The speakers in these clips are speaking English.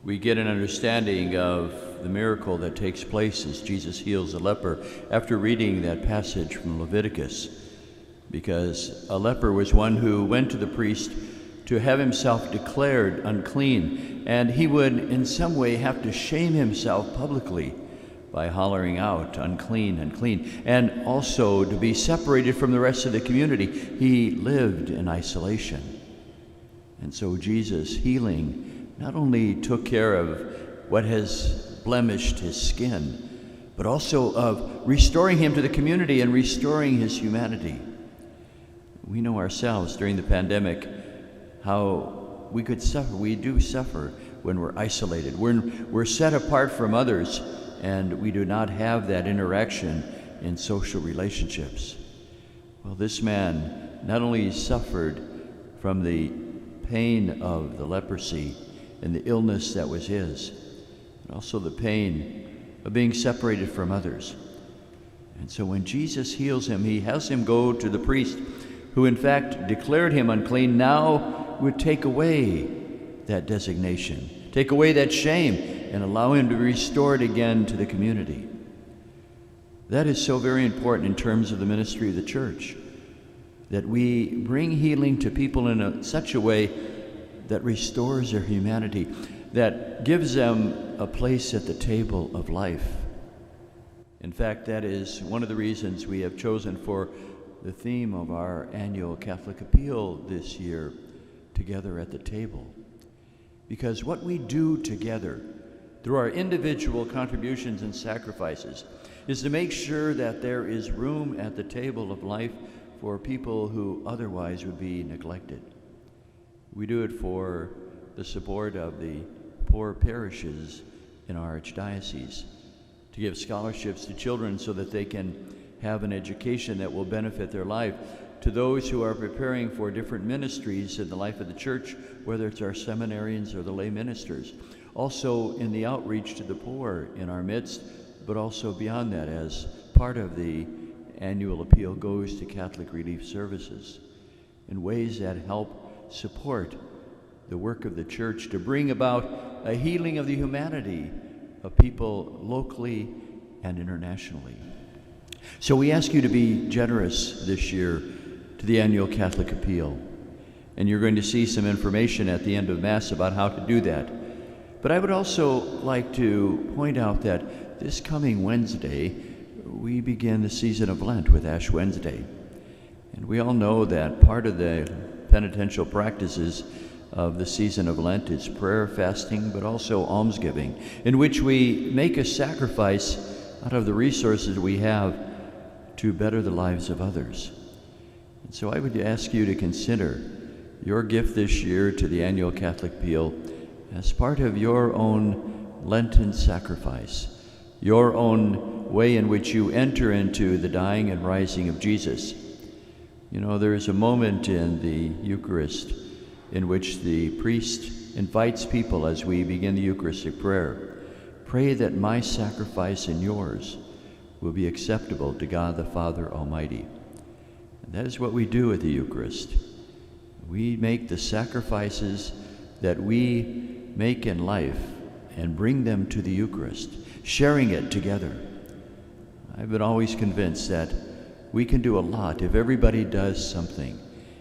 we get an understanding of the miracle that takes place as Jesus heals a leper after reading that passage from Leviticus, because a leper was one who went to the priest to have himself declared unclean, and he would in some way have to shame himself publicly by hollering out, "Unclean, unclean," and also to be separated from the rest of the community. He lived in isolation. And so Jesus' healing not only took care of what has blemished his skin, but also of restoring him to the community and restoring his humanity. We know ourselves during the pandemic how we could suffer. We do suffer when we're isolated, when we're set apart from others, and we do not have that interaction in social relationships. Well, this man not only suffered from the pain of the leprosy and the illness that was his, but also the pain of being separated from others. And so when Jesus heals him, he has him go to the priest, who in fact declared him unclean, now would take away that designation, take away that shame, and allow him to be restored again to the community. That is so very important in terms of the ministry of the church, that we bring healing to people in such a way that restores their humanity, that gives them a place at the table of life. In fact, that is one of the reasons we have chosen for the theme of our annual Catholic Appeal this year, Together at the Table. Because what we do together through our individual contributions and sacrifices is to make sure that there is room at the table of life for people who otherwise would be neglected. We do it for the support of the poor parishes in our archdiocese, to give scholarships to children so that they can have an education that will benefit their life, to those who are preparing for different ministries in the life of the church, whether it's our seminarians or the lay ministers. Also in the outreach to the poor in our midst, but also beyond that, as part of the annual appeal goes to Catholic Relief Services in ways that help support the work of the church to bring about a healing of the humanity of people locally and internationally. So we ask you to be generous this year to the annual Catholic Appeal. And you're going to see some information at the end of Mass about how to do that. But I would also like to point out that this coming Wednesday, we begin the season of Lent with Ash Wednesday. And we all know that part of the penitential practices of the season of Lent is prayer, fasting, but also almsgiving, in which we make a sacrifice out of the resources we have to better the lives of others. And so I would ask you to consider your gift this year to the annual Catholic Appeal as part of your own Lenten sacrifice, your own way in which you enter into the dying and rising of Jesus. You know, there is a moment in the Eucharist in which the priest invites people as we begin the Eucharistic prayer. Pray that my sacrifice and yours will be acceptable to God the Father Almighty. And that is what we do at the Eucharist. We make the sacrifices that we make in life and bring them to the Eucharist, sharing it together. I've been always convinced that we can do a lot if everybody does something,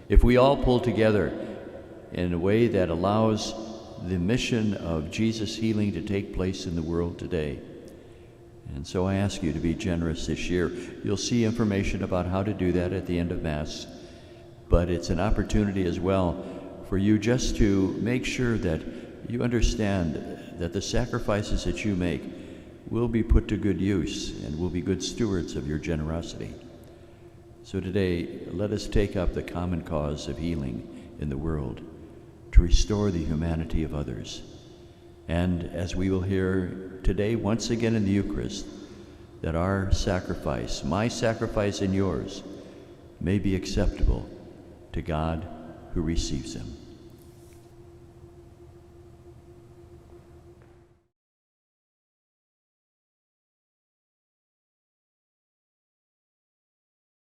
if we all pull together in a way that allows the mission of Jesus' healing to take place in the world today. And so I ask you to be generous this year. You'll see information about how to do that at the end of Mass, but it's an opportunity as well for you just to make sure that you understand that the sacrifices that you make will be put to good use and will be good stewards of your generosity. So today, let us take up the common cause of healing in the world to restore the humanity of others. And as we will hear today, once again in the Eucharist, that our sacrifice, my sacrifice and yours, may be acceptable to God who receives them.